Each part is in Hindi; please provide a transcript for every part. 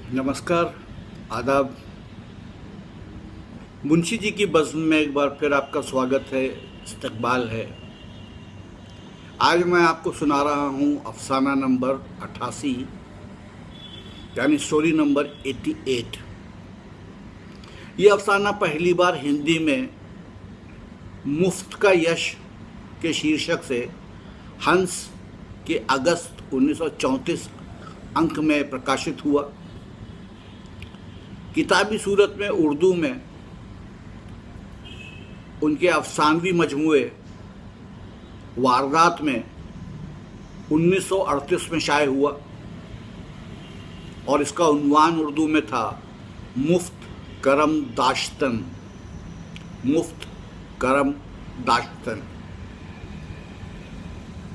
नमस्कार, आदाब। मुंशी जी की बज़्म में एक बार फिर आपका स्वागत है, इस्तकबाल है। आज मैं आपको सुना रहा हूँ अफसाना नंबर 88, यानी स्टोरी नंबर 88। ये अफसाना पहली बार हिंदी में मुफ्त का यश के शीर्षक से हंस के अगस्त 1934 अंक में प्रकाशित हुआ। किताबी सूरत में उर्दू में उनके अफसानवी मजमूए वारदात में 1938 में शाये हुआ और इसका उन्वान उर्दू में था मुफ्त करम दाश्तन। मुफ्त करम दाश्तन।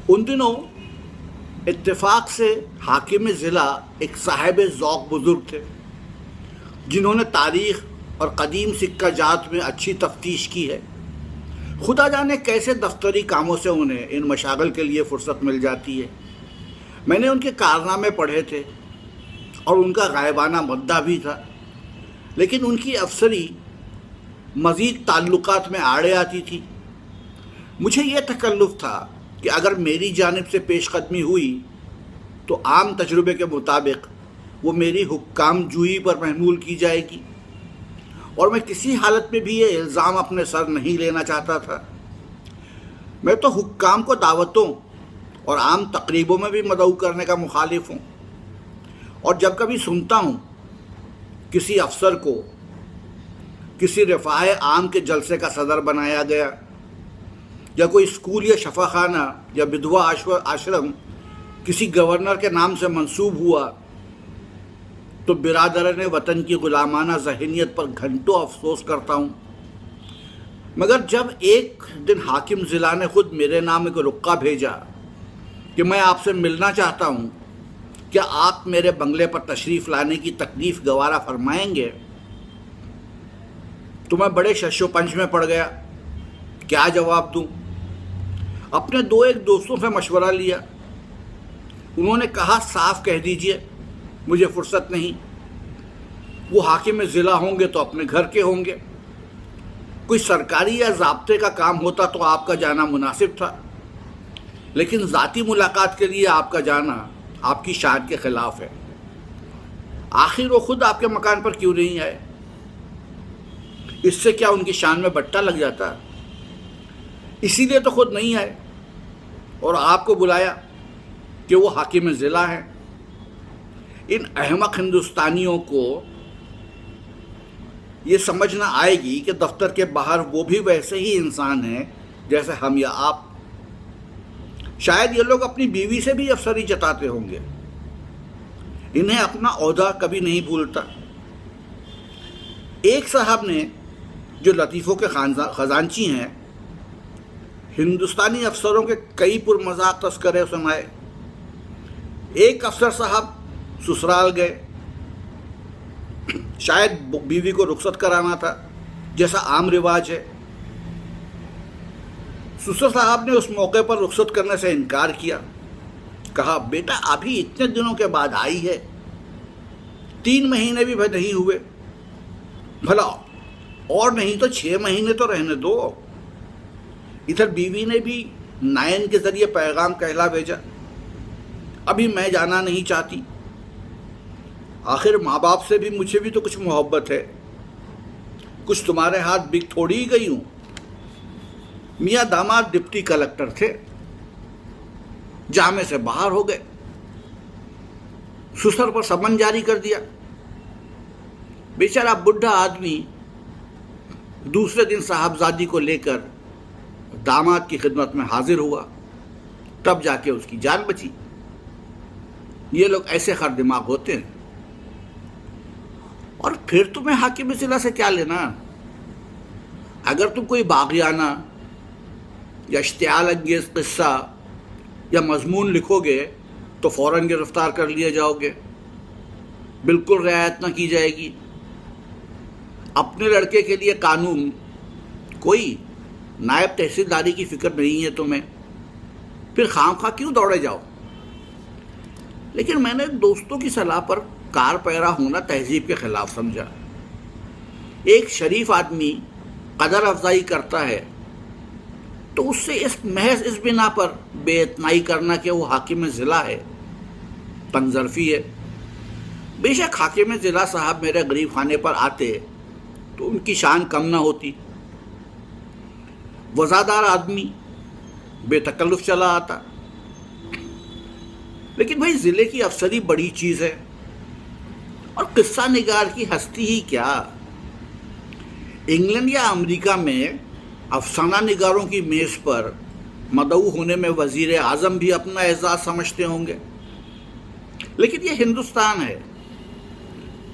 उन दिनों इत्तेफाक से हाकिम ज़िला एक साहिब ज़ौक़ बुज़ुर्ग थे, जिन्होंने तारीख़ और कदीम सिक्का जात में अच्छी तफ्तीश की है। खुदा जाने कैसे दफ्तरी कामों से उन्हें इन मशागल के लिए फ़ुर्सत मिल जाती है। मैंने उनके कारनामे पढ़े थे और उनका गायबाना मुद्दा भी था, लेकिन उनकी अफसरी मज़ीद ताल्लुकात में आड़े आती थी। मुझे यह तकल्लुफ़ था कि अगर मेरी जानिब से पेशकदमी हुई तो आम तजुर्बे के मुताबिक वो मेरी हुक्काम जुई पर महमूल की जाएगी, और मैं किसी हालत में भी ये इल्ज़ाम अपने सर नहीं लेना चाहता था। मैं तो हुक्काम को दावतों और आम तकरीबों में भी मदऊ करने का मुखालिफ हूँ, और जब कभी सुनता हूँ किसी अफसर को किसी रफ़ाए आम के जलसे का सदर बनाया गया, या कोई स्कूल या शफ़ाखाना या विधवा आश्रम किसी गवर्नर के नाम से मंसूब हुआ, तो बिरादरान वतन की गुलामाना ज़हनियत पर घंटों अफसोस करता हूँ। मगर जब एक दिन हाकिम ज़िला ने ख़ुद मेरे नाम एक रुक्का भेजा कि मैं आपसे मिलना चाहता हूँ, क्या आप मेरे बंगले पर तशरीफ़ लाने की तकलीफ़ गवारा फरमाएंगे, तो मैं बड़े शशोपंज में पड़ गया। क्या जवाब दूँ? अपने एक दोस्तों से मशवरा लिया। उन्होंने कहा, साफ कह दीजिए मुझे फुर्सत नहीं। वो हाकिम ज़िला होंगे तो अपने घर के होंगे। कोई सरकारी या ज़ाब्ते का काम होता तो आपका जाना मुनासिब था, लेकिन ज़ाती मुलाकात के लिए आपका जाना आपकी शान के ख़िलाफ़ है। आखिर वो ख़ुद आपके मकान पर क्यों नहीं आए? इससे क्या उनकी शान में बट्टा लग जाता? इसीलिए तो ख़ुद नहीं आए और आपको बुलाया कि वो हाकिम ज़िला हैं। इन अहमक हिंदुस्तानियों को ये समझ ना आएगी कि दफ्तर के बाहर वो भी वैसे ही इंसान हैं जैसे हम या आप। शायद ये लोग अपनी बीवी से भी अफसरी जताते होंगे। इन्हें अपना ओहदा कभी नहीं भूलता। एक साहब ने, जो लतीफ़ों के ख़जानची हैं, हिंदुस्तानी अफसरों के कई पुरमज़ाक तस्करे सुनाए। एक अफसर साहब ससुराल गए, शायद बीवी को रुखसत कराना था, जैसा आम रिवाज है। ससुर साहब ने उस मौके पर रुखसत करने से इनकार किया। कहा, बेटा अभी इतने दिनों के बाद आई है, 3 महीने भी नहीं हुए, भला और नहीं तो 6 महीने तो रहने दो। इधर बीवी ने भी नायन के ज़रिए पैगाम कहला भेजा, अभी मैं जाना नहीं चाहती। आखिर माँ बाप से भी मुझे भी तो कुछ मोहब्बत है। कुछ तुम्हारे हाथ बिक थोड़ी ही गई हूँ। मियाँ दामाद डिप्टी कलेक्टर थे, जामे से बाहर हो गए। ससुर पर समन जारी कर दिया। बेचारा बुढ़ा आदमी दूसरे दिन साहबजादी को लेकर दामाद की खिदमत में हाजिर हुआ, तब जाके उसकी जान बची। ये लोग ऐसे खर दिमाग होते हैं। और फिर तुम्हें हाकिम ज़िला से क्या लेना? अगर तुम कोई बाग़ियाना या इश्तियाल अंगेज़ क़िस्सा या मज़मून लिखोगे तो फ़ौरन गिरफ़्तार कर लिए जाओगे, बिल्कुल रियायत न की जाएगी। अपने लड़के के लिए कानून, कोई नायब तहसीलदारी की फ़िक्र नहीं है तुम्हें, फिर खामखा क्यों दौड़े जाओ? लेकिन मैंने दोस्तों की सलाह पर कार पैरा होना तहजीब के खिलाफ समझा। एक शरीफ आदमी कदर अफजाई करता है तो उससे महज इस बिना पर बेइतनाई करना कि वो हाकिम ज़िला है, तंजरफी है। बेशक हाकिम ज़िला साहब मेरे गरीब खाने पर आते तो उनकी शान कम ना होती। वज़ादार आदमी बेतकल्लुफ़ चला आता। लेकिन भाई ज़िले की अफसरी बड़ी चीज़ है, और किस्सा निगार की हस्ती ही क्या। इंग्लैंड या अमेरिका में अफसाना निगारों की मेज़ पर मदऊ होने में वज़ीर आज़म भी अपना एजाज़ समझते होंगे। लेकिन ये हिंदुस्तान है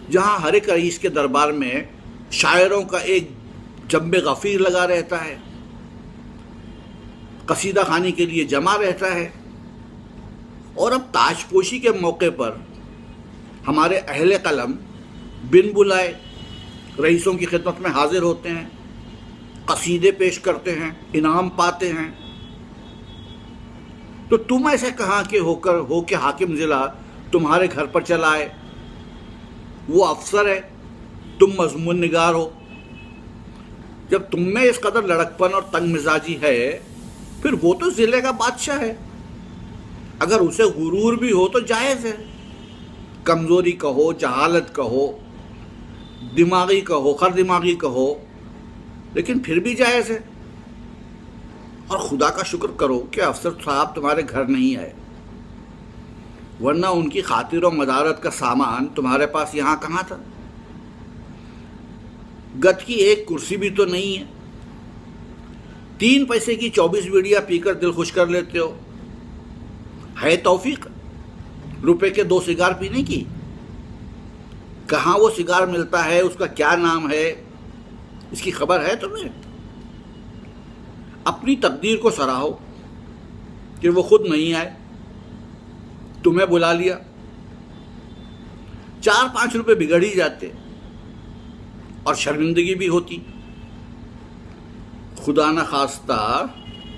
जहाँ हर एक रईस के दरबार में शायरों का एक जम्बे गफ़ीर लगा रहता है, कसीदा खानी के लिए जमा रहता है। और अब ताजपोशी के मौके पर हमारे अहले कलम बिन बुलाए रईसों की खिदमत में हाजिर होते हैं, कसीदे पेश करते हैं, इनाम पाते हैं। तो तुम ऐसे कहाँ के हो के हाकिम ज़िला तुम्हारे घर पर चला आए? वो अफसर है, तुम मजमून निगार हो। जब तुम में इस कदर लड़कपन और तंग मिजाजी है, फिर वो तो ज़िले का बादशाह है। अगर उसे गुरूर भी हो तो जायज़ है। कमज़ोरी कहो, जहालत कहो, दिमागी कहो, खर दिमागी कहो, लेकिन फिर भी जायज़ है। और खुदा का शुक्र करो कि अफसर साहब तुम्हारे घर नहीं आए, वरना उनकी खातिर और मदारत का सामान तुम्हारे पास यहाँ कहाँ था। गत की एक कुर्सी भी तो नहीं है। 3 पैसे की 24 बीड़ियाँ पीकर दिल खुश कर लेते हो। है तौफीक रुपए के 2 सिगार पीने की? कहाँ वो सिगार मिलता है, उसका क्या नाम है, इसकी खबर है तुम्हें? अपनी तकदीर को सराहो कि वो खुद नहीं आए, तुम्हें बुला लिया। 4-5 रुपए बिगड़ ही जाते और शर्मिंदगी भी होती। खुदा न खास्ता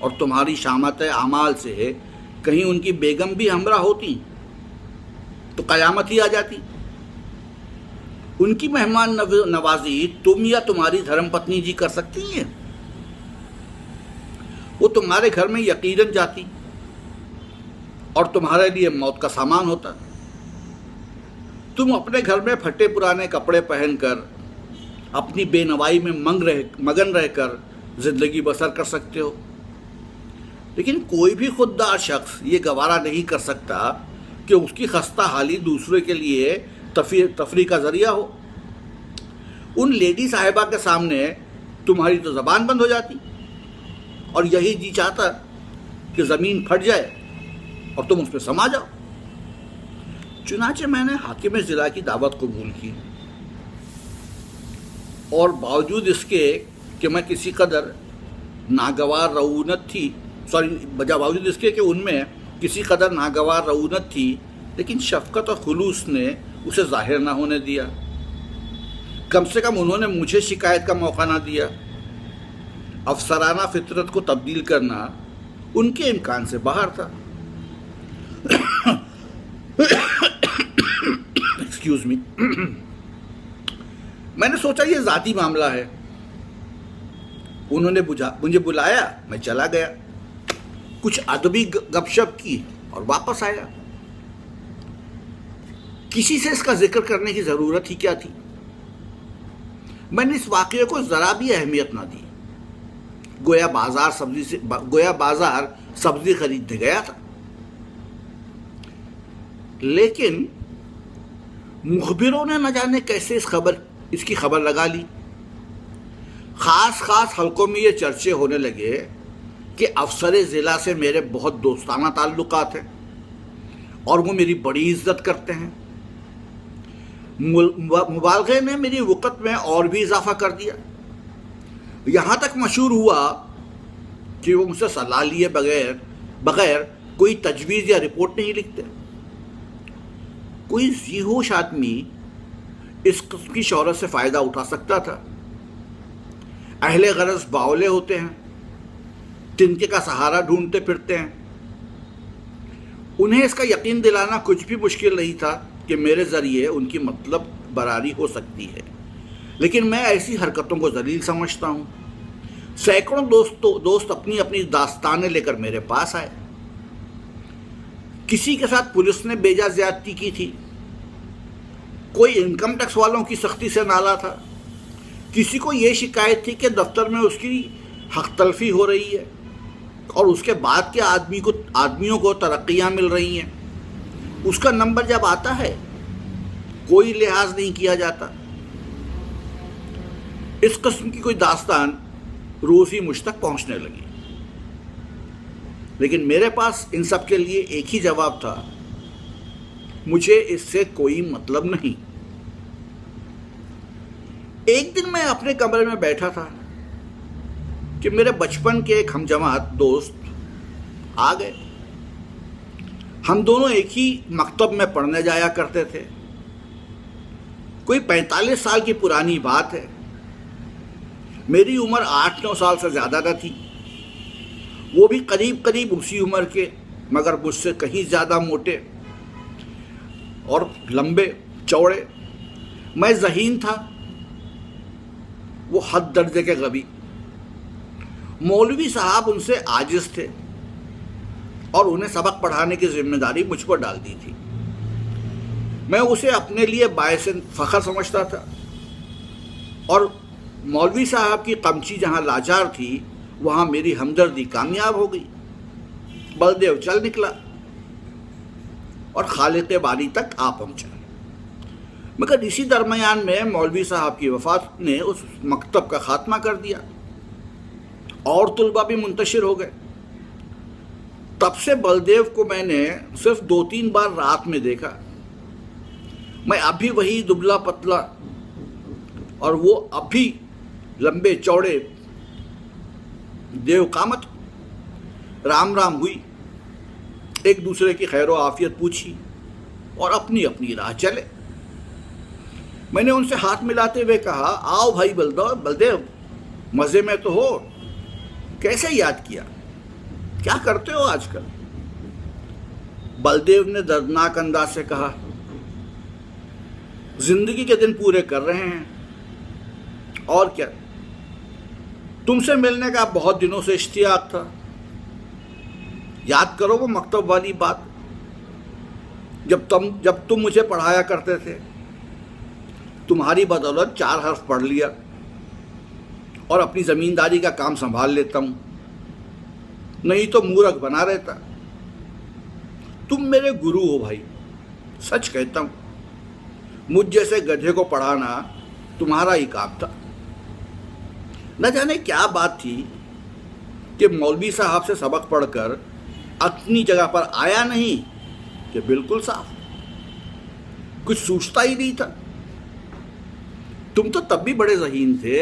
और तुम्हारी शामत आमाल से कहीं उनकी बेगम भी हमरा होती तो कयामत ही आ जाती। उनकी मेहमान नवाजी तुम या तुम्हारी धर्मपत्नी जी कर सकती हैं। वो तुम्हारे घर में यकीनन जाती और तुम्हारे लिए मौत का सामान होता। तुम अपने घर में फटे पुराने कपड़े पहनकर अपनी बेनवाई में मगन रहकर जिंदगी बसर कर सकते हो। लेकिन कोई भी खुददार शख्स ये गवारा नहीं कर सकता कि उसकी खस्ता हाली दूसरे के लिए तफरी का जरिया हो। उन लेडी साहिबा के सामने तुम्हारी तो ज़बान बंद हो जाती और यही जी चाहता कि ज़मीन फट जाए और तुम उस पर समा जाओ। चुनाचे मैंने हाकिम ज़िला की दावत कबूल की, और बावजूद इसके कि मैं किसी कदर नागवार रऊनत थी, बावजूद इसके कि उनमें किसी कदर नागवार रऊनत थी, लेकिन शफ़क़त और खुलूस ने उसे ज़ाहिर ना होने दिया। कम से कम उन्होंने मुझे शिकायत का मौका ना दिया। अफसराना फितरत को तब्दील करना उनके इम्कान से बाहर था। Excuse me. मैंने सोचा ये ज़ाती मामला है। उन्होंने मुझे बुलाया, मैं चला गया, कुछ अदबी गपशप की और वापस आया। किसी से इसका जिक्र करने की ज़रूरत ही क्या थी। मैंने इस वाक़ये को ज़रा भी अहमियत ना दी। गोया बाजार सब्जी खरीदने गया था। लेकिन मुखबिरों ने न जाने कैसे इसकी खबर लगा ली। ख़ास हलकों में ये चर्चे होने लगे कि अफसर ज़िला से मेरे बहुत दोस्ताना ताल्लुकात हैं और वो मेरी बड़ी इज्जत करते हैं। मुबालगे ने मेरी वक़्त में और भी इजाफा कर दिया। यहाँ तक मशहूर हुआ कि वो मुझसे सलाह लिए बगैर कोई तजवीज़ या रिपोर्ट नहीं लिखते। कोई ज़ीहोश आदमी इस किस्म की शोहरत से फ़ायदा उठा सकता था। अहले गरज बावले होते हैं, तिनके का सहारा ढूंढते फिरते हैं। उन्हें इसका यकीन दिलाना कुछ भी मुश्किल नहीं था कि मेरे ज़रिए उनकी मतलब बरारी हो सकती है, लेकिन मैं ऐसी हरकतों को जलील समझता हूँ। सैकड़ों दोस्त अपनी अपनी दास्तानें लेकर मेरे पास आए। किसी के साथ पुलिस ने बेजा ज्यादती की थी, कोई इनकम टैक्स वालों की सख्ती से नाला था, किसी को ये शिकायत थी कि दफ्तर में उसकी हक तलफी हो रही है और उसके बाद के आदमियों को तरक्कियाँ मिल रही हैं। उसका नंबर जब आता है कोई लिहाज नहीं किया जाता। इस किस्म की कोई दास्तान रोज़ ही मुझ तक पहुंचने लगी, लेकिन मेरे पास इन सब के लिए एक ही जवाब था, मुझे इससे कोई मतलब नहीं। एक दिन मैं अपने कमरे में बैठा था कि मेरे बचपन के एक हमजमात दोस्त आ गए। हम दोनों एक ही मकतब में पढ़ने जाया करते थे। कोई 45 साल की पुरानी बात है। मेरी उम्र 8-9 साल से ज़्यादा न थी, वो भी करीब करीब उसी उम्र के, मगर मुझसे कहीं ज़्यादा मोटे और लंबे चौड़े। मैं ज़हीन था, वो हद दर्जे के गबी। मौलवी साहब उनसे आजिज़ थे और उन्हें सबक पढ़ाने की जिम्मेदारी मुझ पर डाल दी थी। मैं उसे अपने लिए बायस फ़ख्र समझता था और मौलवी साहब की कमची जहाँ लाचार थी वहाँ मेरी हमदर्दी कामयाब हो गई। बलदेव चल निकला और खालिक बारी तक आ पहुँचा। मगर इसी दरमियान में मौलवी साहब की वफ़ात ने उस मकतब का ख़ात्मा कर दिया और तुलबा भी मुंतशिर हो गए। तब से बलदेव को मैंने सिर्फ 2-3 बार रात में देखा। मैं अभी वही दुबला पतला और वो अभी लंबे चौड़े। देव कामत राम राम हुई, एक दूसरे की खैर आफियत पूछी और अपनी अपनी राह चले। मैंने उनसे हाथ मिलाते हुए कहा, आओ भाई बलदेव, मज़े में तो हो, कैसे याद किया, क्या करते हो आजकल? बलदेव ने दर्दनाक अंदाज से कहा, जिंदगी के दिन पूरे कर रहे हैं, और क्या, तुमसे मिलने का बहुत दिनों से इश्तियाक था। याद करो वो मकतब वाली बात, जब तुम मुझे पढ़ाया करते थे। तुम्हारी बदौलत 4 हर्फ पढ़ लिया और अपनी ज़मींदारी का काम संभाल लेता हूँ, नहीं तो मूर्ख बना रहता। तुम मेरे गुरु हो भाई, सच कहता हूँ। मुझ जैसे गधे को पढ़ाना तुम्हारा ही काम था। न जाने क्या बात थी कि मौलवी साहब से सबक पढ़कर अपनी जगह पर आया नहीं कि बिल्कुल साफ, कुछ सोचता ही नहीं था। तुम तो तब भी बड़े ज़हीन थे,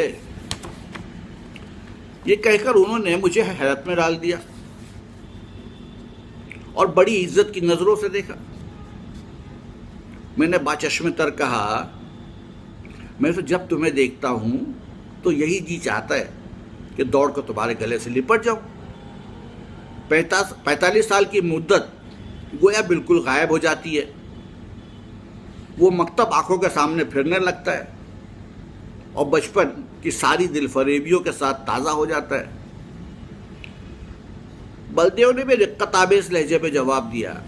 ये कहकर उन्होंने मुझे हैरत में डाल दिया और बड़ी इज्जत की नज़रों से देखा। मैंने बाचश्मे तर कहा, मैं तो जब तुम्हें देखता हूँ तो यही जी चाहता है कि दौड़ कर तुम्हारे गले से लिपट जाऊँ। 45 साल की मुद्दत गोया बिल्कुल गायब हो जाती है। वो मकतब आंखों के सामने फिरने लगता है और बचपन की सारी दिलफरेबियों के साथ ताज़ा हो जाता है। बलदेव ने भी रिक्कत आबेज लहजे में जवाब दिया,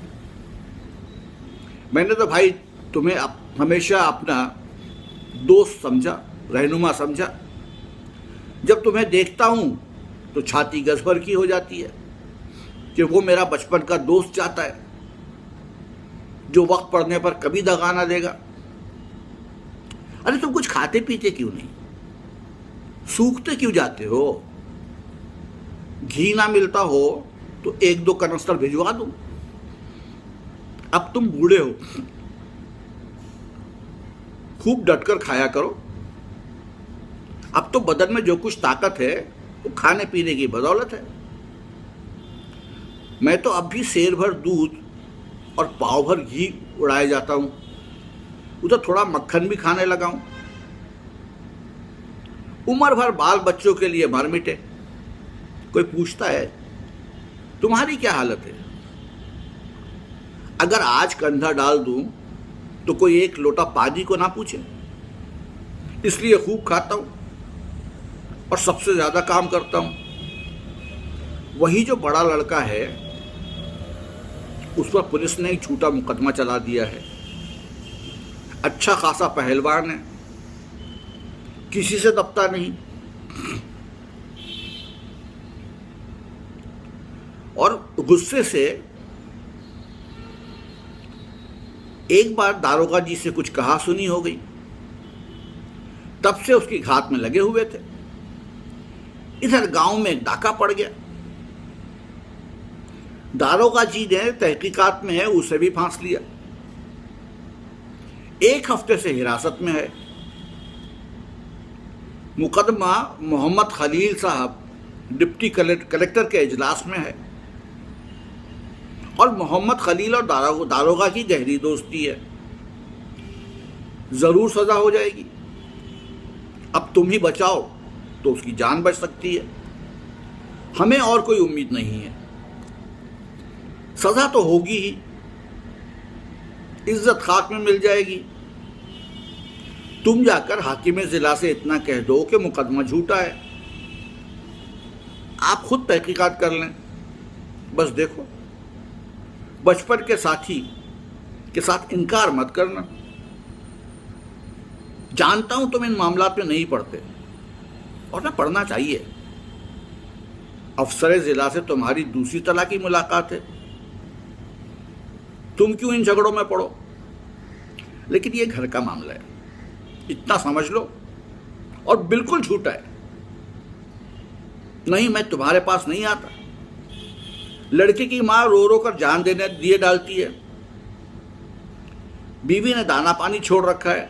मैंने तो भाई तुम्हें हमेशा अपना दोस्त समझा, रहनुमा समझा। जब तुम्हें देखता हूँ तो छाती गजभर की हो जाती है कि वो मेरा बचपन का दोस्त चाहता है, जो वक्त पड़ने पर कभी दगा ना देगा। अरे तुम कुछ खाते पीते क्यों नहीं, सूखते क्यों जाते हो? घी ना मिलता हो तो 1-2 कनस्तर भिजवा दूं। अब तुम बूढ़े हो, खूब डटकर खाया करो। अब तो बदन में जो कुछ ताकत है वो खाने पीने की बदौलत है। मैं तो अब भी सेर भर दूध और पाव भर घी उड़ाए जाता हूँ, उधर थोड़ा मक्खन भी खाने लगा हूँ। उम्र भर बाल बच्चों के लिए मर मिटे। कोई पूछता है तुम्हारी क्या हालत है? अगर आज कंधा डाल दूं तो कोई एक लोटा पानी को ना पूछे। इसलिए खूब खाता हूं और सबसे ज्यादा काम करता हूं। वही जो बड़ा लड़का है उस पर पुलिस ने एक झूठा मुकदमा चला दिया है। अच्छा खासा पहलवान है, किसी से दबता नहीं, और गुस्से से एक बार दारोगा जी से कुछ कहा सुनी हो गई, तब से उसकी घात में लगे हुए थे। इधर गांव में एक डाका पड़ गया। दारोगा जी ने तहकीकात में है उसे भी फांस लिया। 1 हफ्ते से हिरासत में है। मुकदमा मोहम्मद खलील साहब डिप्टी कलेक्टर के इजलास में है और मोहम्मद खलील और दारोगा की गहरी दोस्ती है। जरूर सजा हो जाएगी। अब तुम ही बचाओ तो उसकी जान बच सकती है। हमें और कोई उम्मीद नहीं है। सजा तो होगी ही, इज्जत खाक में मिल जाएगी। तुम जाकर हाकिम जिला से इतना कह दो कि मुकदमा झूठा है। आप खुद तहकीकात कर लें। बस देखो, बचपन के साथी के साथ इनकार मत करना। जानता हूं तुम इन मामलात में नहीं पढ़ते और ना पढ़ना चाहिए। अफसर जिला से तुम्हारी दूसरी तरह की मुलाकात है, तुम क्यों इन झगड़ों में पड़ो। लेकिन ये घर का मामला है, इतना समझ लो, और बिल्कुल झूठा है। नहीं, मैं तुम्हारे पास नहीं आता। लड़के की मां रो रो कर जान देने दिए डालती है। बीवी ने दाना पानी छोड़ रखा है।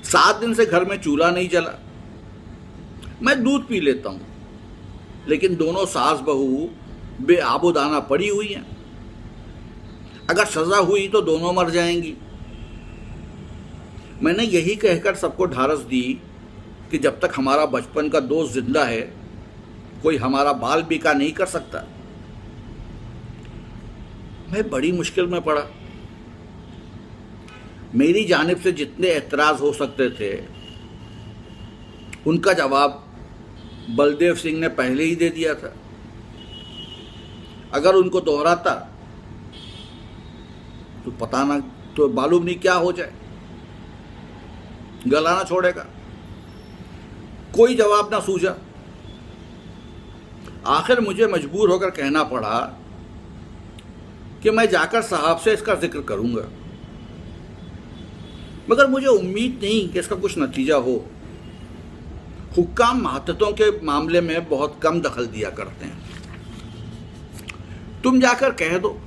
7 दिन से घर में चूल्हा नहीं जला। मैं दूध पी लेता हूं, लेकिन दोनों सास बहू बेआबो दाना पड़ी हुई हैं। अगर सजा हुई तो दोनों मर जाएंगी। मैंने यही कहकर सबको ढारस दी कि जब तक हमारा बचपन का दोस्त जिंदा है, कोई हमारा बाल बीका नहीं कर सकता। मैं बड़ी मुश्किल में पड़ा। मेरी जानिब से जितने एतराज हो सकते थे, उनका जवाब बलदेव सिंह ने पहले ही दे दिया था। अगर उनको दोहराता तो पता ना, तो मालूम नहीं क्या हो जाए। गला ना छोड़ेगा। कोई जवाब ना सूझा। आखिर मुझे मजबूर होकर कहना पड़ा कि मैं जाकर साहब से इसका जिक्र करूंगा, मगर मुझे उम्मीद नहीं कि इसका कुछ नतीजा हो। हुक्काम महाततों के मामले में बहुत कम दखल दिया करते हैं। तुम जाकर कह दो,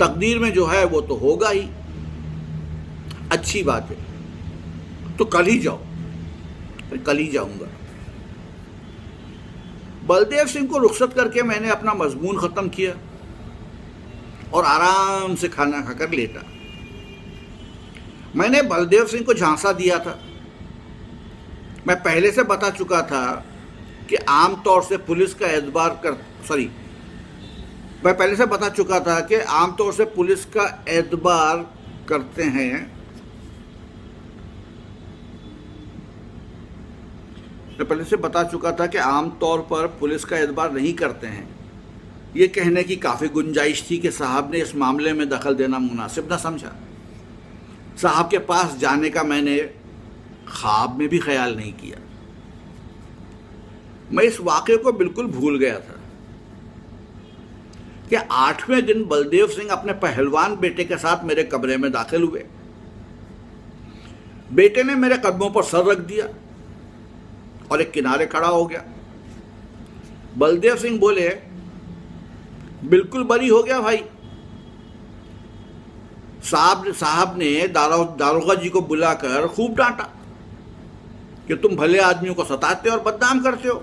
तकदीर में जो है वो तो होगा ही। अच्छी बात है, तो कल ही जाओ। कल ही जाऊंगा। बलदेव सिंह को रुखसत करके मैंने अपना मजमून खत्म किया और आराम से खाना खाकर लेटा। मैंने बलदेव सिंह को झांसा दिया था। मैं पहले से बता चुका था कि आमतौर से पुलिस का एतबार करते हैं। मैं पहले से बता चुका था कि आमतौर पर पुलिस का एतबार नहीं करते हैं। ये कहने की काफ़ी गुंजाइश थी कि साहब ने इस मामले में दखल देना मुनासिब न समझा। साहब के पास जाने का मैंने ख्वाब में भी ख्याल नहीं किया। मैं इस वाक़े को बिल्कुल भूल गया था कि 8वें दिन बलदेव सिंह अपने पहलवान बेटे के साथ मेरे कमरे में दाखिल हुए। बेटे ने मेरे कदमों पर सर रख दिया और एक किनारे खड़ा हो गया। बलदेव सिंह बोले, बिल्कुल बरी हो गया भाई। साहब ने दारोगा जी को बुलाकर खूब डांटा कि तुम भले आदमियों को सताते और बदनाम करते हो।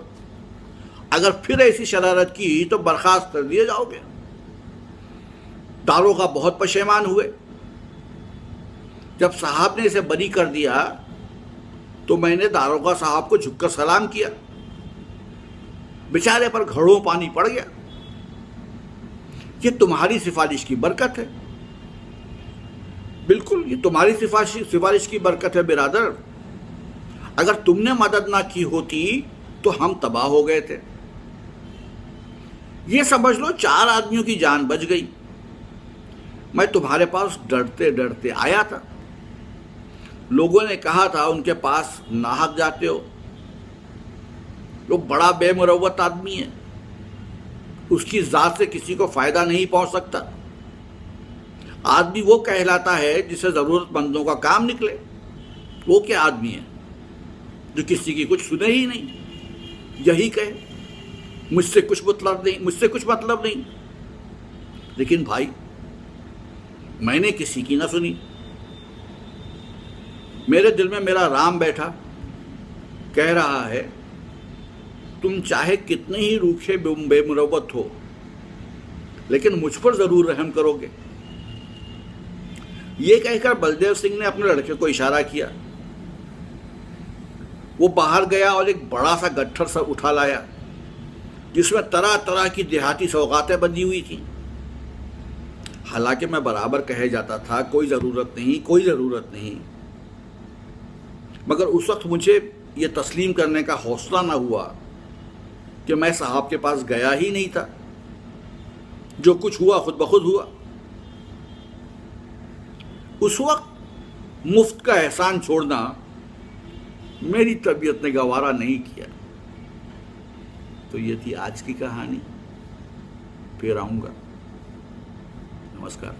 अगर फिर ऐसी शरारत की तो बर्खास्त कर दिए जाओगे। दारोगा बहुत पशेमान हुए। जब साहब ने इसे बरी कर दिया तो मैंने दारोगा साहब को झुककर सलाम किया। बेचारे पर घड़ों पानी पड़ गया। ये तुम्हारी सिफारिश की बरकत है। बिल्कुल, ये तुम्हारी सिफारिश की बरकत है बिरादर। अगर तुमने मदद ना की होती तो हम तबाह हो गए थे। ये समझ लो 4 आदमियों की जान बच गई। मैं तुम्हारे पास डरते डरते आया था। लोगों ने कहा था उनके पास नाहक जाते हो, वो बड़ा बेमुरव्वत आदमी है, उसकी जात से किसी को फायदा नहीं पहुंच सकता। आदमी वो कहलाता है जिसे जरूरतमंदों का काम निकले। वो क्या आदमी है जो किसी की कुछ सुने ही नहीं, यही कहे मुझसे कुछ मतलब नहीं, मुझसे कुछ मतलब नहीं। लेकिन भाई मैंने किसी की ना सुनी। मेरे दिल में मेरा राम बैठा, कह रहा है तुम चाहे कितने ही रूखे बेमुरव्वत हो, लेकिन मुझ पर जरूर रहम करोगे। ये कहकर बलदेव सिंह ने अपने लड़के को इशारा किया। वो बाहर गया और एक बड़ा सा गट्ठर सा उठा लाया जिसमें तरह तरह की देहाती सौगातें बंधी हुई थी। हालांकि मैं बराबर कहे जाता था कोई ज़रूरत नहीं, कोई ज़रूरत नहीं, मगर उस वक्त मुझे ये तस्लीम करने का हौसला ना हुआ कि मैं साहब के पास गया ही नहीं था। जो कुछ हुआ खुद ब खुद हुआ। उस वक्त मुफ्त का एहसान छोड़ना मेरी तबीयत ने गवारा नहीं किया। तो ये थी आज की कहानी। फिर आऊँगा। नमस्कार।